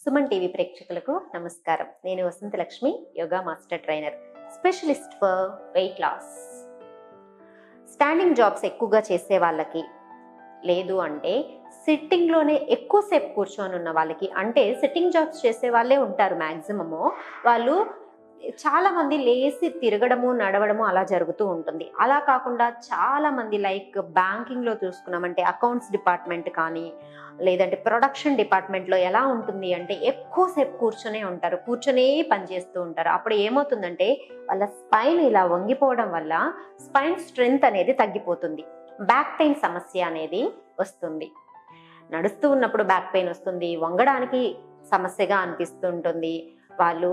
Suman TV ప్రేక్షకులకు నమస్కారం. నేను Vasantha Lakshmi, yoga master trainer, specialist for weight loss. Standing jobs ఎక్కువగా చేసే వాళ్ళకి, లేదు అంటే సిట్టింగ్లోనే ఎక్కువసేపు కూర్చొని ఉన్న వాళ్ళకి, అంటే సిట్టింగ్ జాబ్స్ చేసే వాళ్ళే ఉంటారు మ్యాక్సిమము. వాళ్ళు చాలామంది లేసి తిరగడము, నడవడము అలా జరుగుతూ ఉంటుంది. అలా కాకుండా చాలామంది లైక్ బ్యాంకింగ్లో చూసుకున్నామంటే అకౌంట్స్ డిపార్ట్మెంట్ కానీ, లేదంటే ప్రొడక్షన్ డిపార్ట్మెంట్లో ఎలా ఉంటుంది అంటే ఎక్కువసేపు కూర్చొనే ఉంటారు, కూర్చొనే పనిచేస్తూ ఉంటారు. అప్పుడు ఏమవుతుందంటే వాళ్ళ స్పైన్ ఇలా వంగిపోవడం వల్ల స్పైన్ స్ట్రెంగ్త్ అనేది తగ్గిపోతుంది. బ్యాక్ పెయిన్ సమస్య అనేది వస్తుంది. నడుస్తూ ఉన్నప్పుడు బ్యాక్ పెయిన్ వస్తుంది, వంగడానికి సమస్యగా అనిపిస్తూ ఉంటుంది. వాళ్ళు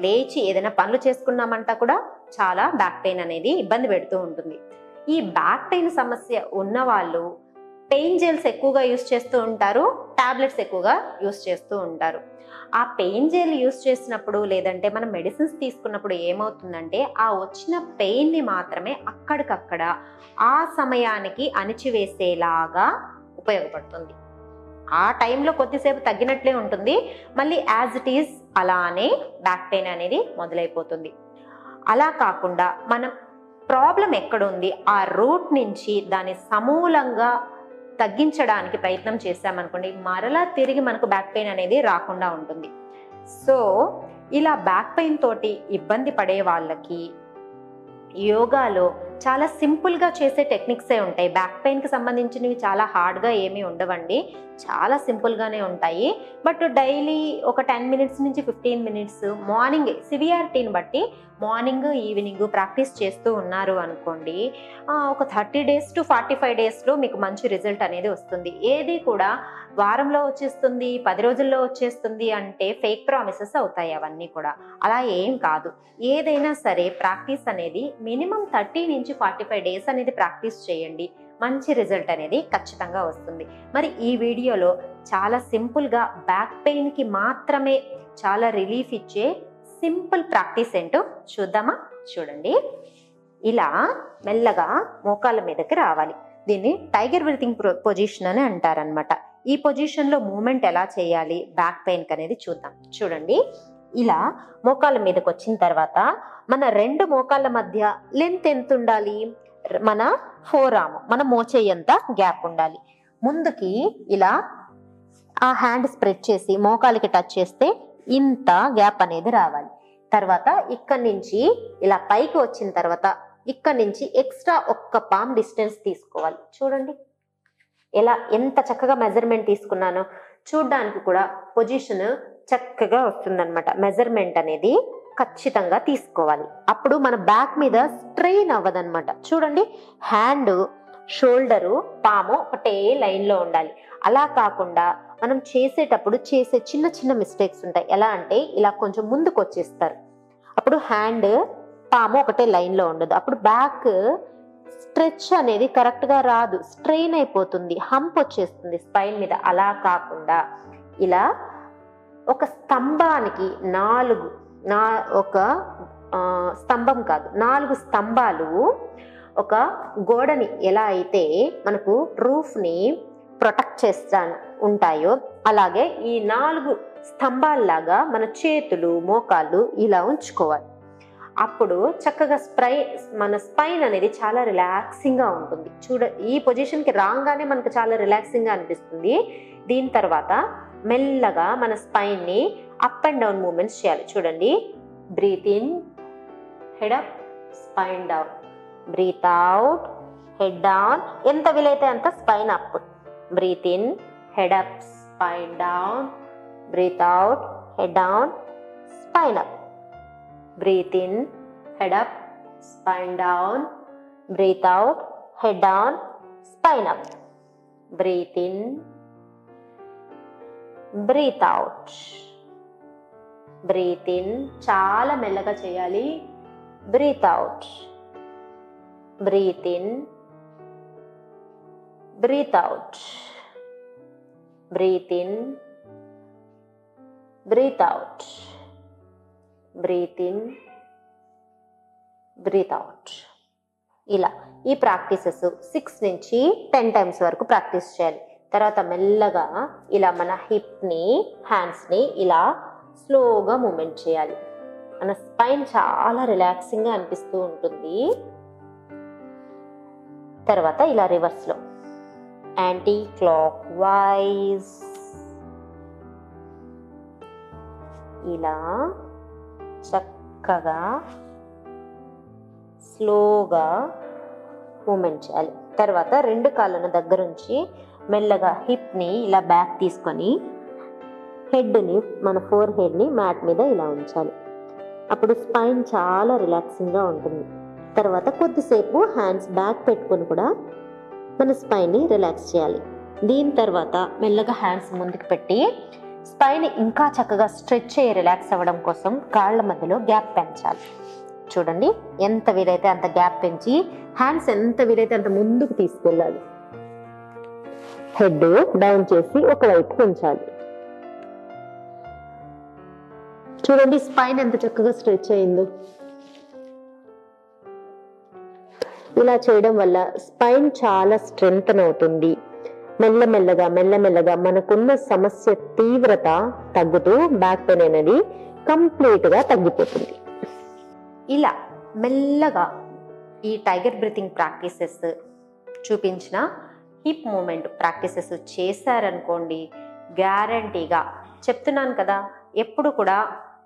లేచి ఏదైనా పనులు చేసుకున్నామంటా కూడా చాలా బ్యాక్ పెయిన్ అనేది ఇబ్బంది పెడుతూ ఉంటుంది. ఈ బ్యాక్ పెయిన్ సమస్య ఉన్న వాళ్ళు పెయిన్ జెల్స్ ఎక్కువగా యూస్ చేస్తూ ఉంటారు, టాబ్లెట్స్ ఎక్కువగా యూస్ చేస్తూ ఉంటారు. ఆ పెయిన్ జెల్ యూస్ చేసినప్పుడు, లేదంటే మనం మెడిసిన్స్ తీసుకున్నప్పుడు ఏమవుతుందంటే ఆ వచ్చిన పెయిన్ని మాత్రమే అక్కడికక్కడ ఆ సమయానికి అణిచివేసేలాగా ఉపయోగపడుతుంది. ఆ టైంలో కొద్దిసేపు తగ్గినట్లే ఉంటుంది, మళ్ళీ యాజ్ ఇట్ ఈజ్ అలానే బ్యాక్ పెయిన్ అనేది మొదలైపోతుంది. అలా కాకుండా మనం ప్రాబ్లం ఎక్కడుంది ఆ రూట్ నుంచి దాన్ని సమూలంగా తగ్గించడానికి ప్రయత్నం చేశామనుకోండి, మరలా తిరిగి మనకు బ్యాక్ పెయిన్ అనేది రాకుండా ఉంటుంది. సో ఇలా బ్యాక్ పెయిన్ తోటి ఇబ్బంది పడే వాళ్ళకి యోగాలో చాలా సింపుల్గా చేసే టెక్నిక్సే ఉంటాయి. బ్యాక్ పెయిన్కి సంబంధించినవి చాలా హార్డ్గా ఏమీ ఉండవండి, చాలా సింపుల్గానే ఉంటాయి. బట్ డైలీ ఒక 10 మినిట్స్ నుంచి 15 మినిట్స్ మార్నింగ్ సివియారిటీని బట్టి మార్నింగ్ ఈవినింగ్ ప్రాక్టీస్ చేస్తూ ఉన్నారు అనుకోండి, ఒక 30 days to 45 daysలో మీకు మంచి రిజల్ట్ అనేది వస్తుంది. ఏది కూడా వారంలో వచ్చేస్తుంది, 10 రోజుల్లో వచ్చేస్తుంది అంటే ఫేక్ ప్రామిసెస్ అవుతాయి అవన్నీ కూడా. అలా ఏం కాదు. ఏదైనా సరే ప్రాక్టీస్ అనేది మినిమం 30 నుంచి 45 days అనేది ప్రాక్టీస్ చేయండి, మంచి రిజల్ట్ అనేది ఖచ్చితంగా వస్తుంది. మరి ఈ వీడియోలో చాలా సింపుల్గా బ్యాక్ పెయిన్కి మాత్రమే చాలా రిలీఫ్ ఇచ్చే సింపుల్ ప్రాక్టీస్ ఏంటో చూద్దామా? చూడండి. ఇలా మెల్లగా మోకాళ్ళ మీదకి రావాలి. దీన్ని టైగర్ బ్రీతింగ్ పొజిషన్ అని అంటారనమాట. ఈ పొజిషన్లో మూమెంట్ ఎలా చేయాలి బ్యాక్ పెయిన్కి అనేది చూద్దాం. చూడండి, ఇలా మోకాళ్ళ మీదకి వచ్చిన తర్వాత మన రెండు మోకాళ్ళ మధ్య లెంత్ ఎంత ఉండాలి? మన ఫోరామ్, మన మోచేయంత గ్యాప్ ఉండాలి. ముందుకి ఇలా ఆ హ్యాండ్ స్ప్రెడ్ చేసి మోకాలికి టచ్ చేస్తే ఇంత గ్యాప్ అనేది రావాలి. తర్వాత ఇక్కడి నుంచి ఇలా పైకి వచ్చిన తర్వాత ఇక్కడి నుంచి ఎక్స్ట్రా ఒక్క పామ్ డిస్టెన్స్ తీసుకోవాలి. చూడండి ఎలా ఎంత చక్కగా మెజర్మెంట్ తీసుకున్నానో. చూడ్డానికి కూడా పొజిషన్ చక్కగా వస్తుందన్నమాట. మెజర్మెంట్ అనేది ఖచ్చితంగా తీసుకోవాలి. అప్పుడు మన బ్యాక్ మీద స్ట్రెయిన్ అవ్వదన్నమాట. చూడండి, హ్యాండ్, షోల్డరు, పాము ఒకటే లైన్లో ఉండాలి. అలా కాకుండా మనం చేసేటప్పుడు చేసే చిన్న చిన్న మిస్టేక్స్ ఉంటాయి. ఎలా అంటే ఇలా కొంచెం ముందుకు వచ్చేస్తారు, అప్పుడు హ్యాండ్, పాము ఒకటే లైన్లో ఉండదు, అప్పుడు బ్యాక్ స్ట్రెచ్ అనేది కరెక్ట్గా రాదు, స్ట్రెయిన్ అయిపోతుంది, హంప్ వచ్చేస్తుంది స్పైన్ మీద. అలా కాకుండా ఇలా ఒక స్తంభానికి ఒక స్తంభం కాదు, 4 స్తంభాలు ఒక గోడని ఎలా అయితే మనకు రూఫ్ని ప్రొటెక్ట్ చేస్తా ఉంటాయో, అలాగే ఈ 4 స్తంభాల్లాగా మన చేతులు, మోకాళ్ళు ఇలా ఉంచుకోవాలి. అప్పుడు చక్కగా మన స్పైన్ అనేది చాలా రిలాక్సింగ్గా ఉంటుంది. ఈ పొజిషన్కి రాగానే మనకు చాలా రిలాక్సింగ్గా అనిపిస్తుంది. దీని తర్వాత మెల్లగా మన స్పైన్ని అప్ అండ్ డౌన్ మూమెంట్స్ చేయాలి. చూడండి, breathe in, head up, spine down, breathe out, head down, ఎంత వీలైతే అంత spine up. Breathe in, head up, spine down, breathe out, head down, spine up. Breathe in, head up, spine down, breathe out, head down, spine up. Breathe in, breathe out. Breathe in, చాలా మెల్లగా చేయాలి. Breathe out. Breathe in, breathe out. Breathe in, breathe out. Breathe in, breathe out. ఇలా ఈ practices 6 నుంచి 10 times వరకు practice చేయాలి. తర్వాత మెల్లగా ఇలా మన హిప్ని హ్యాండ్స్ని ఇలా స్లోగా మూమెంట్ చేయాలి. మన స్పైన్ చాలా రిలాక్సింగ్గా అనిపిస్తూ ఉంటుంది. తర్వాత ఇలా రివర్స్లో యాంటీ క్లాక్ వైజ్ ఇలా చక్కగా స్లోగా మూమెంట్ చేయాలి. తర్వాత 2 కాళ్ళను దగ్గరుంచి మెల్లగా హిప్ని ఇలా బ్యాక్ తీసుకొని హెడ్ని మన ఫోర్ హెడ్ని మ్యాట్ మీద ఇలా ఉంచాలి. అప్పుడు స్పైన్ చాలా రిలాక్సింగ్గా ఉంటుంది. తర్వాత కొద్దిసేపు హ్యాండ్స్ బ్యాక్ పెట్టుకొని కూడా మన స్పైన్ని రిలాక్స్ చేయాలి. దీని తర్వాత మెల్లగా హ్యాండ్స్ ముందుకు పెట్టి స్పైన్ ఇంకా చక్కగా స్ట్రెచ్ అయ్యి రిలాక్స్ అవ్వడం కోసం కాళ్ళ మధ్యలో గ్యాప్ పెంచాలి. చూడండి, ఎంత వీలైతే అంత గ్యాప్ పెంచి హ్యాండ్స్ ఎంత వీలైతే అంత ముందుకు తీసుకెళ్ళాలి. హెడ్ డౌన్ చేసి ఒకవైపు ఉంచాలి. చూడండి స్పైన్ ఎంత చక్కగా స్ట్రెచ్ అయిందో. ఇలా చేయడం వల్ల స్పైన్ చాలా స్ట్రెంగ్తన్ అవుతుంది. మెల్లమెల్లగా మనకున్న సమస్య తీవ్రత తగ్గుతూ బ్యాక్ పెయిన్ అనేది కంప్లీట్గా తగ్గిపోతుంది. ఇలా మెల్లగా ఈ టైగర్ బ్రీతింగ్ ప్రాక్టీసెస్ చూపించిన హిప్ మూమెంట్ ప్రాక్టీసెస్ చేశారనుకోండి, గ్యారంటీగా చెప్తున్నాను కదా, ఎప్పుడు కూడా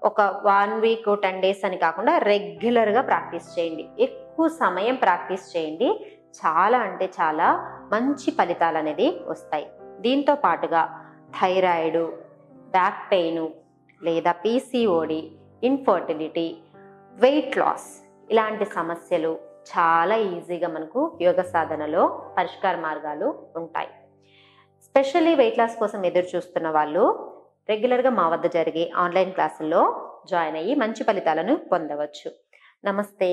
ఒక 1 వీక్ 10 డేస్ అని కాకుండా రెగ్యులర్గా ప్రాక్టీస్ చేయండి. ఎక్కువ సమయం ప్రాక్టీస్ చేయండి. చాలా అంటే చాలా మంచి ఫలితాలు అనేది వస్తాయి. దీంతో పాటుగా థైరాయిడ్, బ్యాక్ పెయిన్ లేదా PCOD, ఇన్ఫర్టిలిటీ, వెయిట్ లాస్ ఇలాంటి సమస్యలు చాలా ఈజీగా మనకు యోగ సాధనలో పరిష్కార మార్గాలు ఉంటాయి. స్పెషల్లీ వెయిట్ లాస్ కోసం ఎదురు చూస్తున్న వాళ్ళు రెగ్యులర్గా మా వద్ద జరిగే ఆన్లైన్ క్లాసుల్లో జాయిన్ అయ్యి మంచి ఫలితాలను పొందవచ్చు. నమస్తే.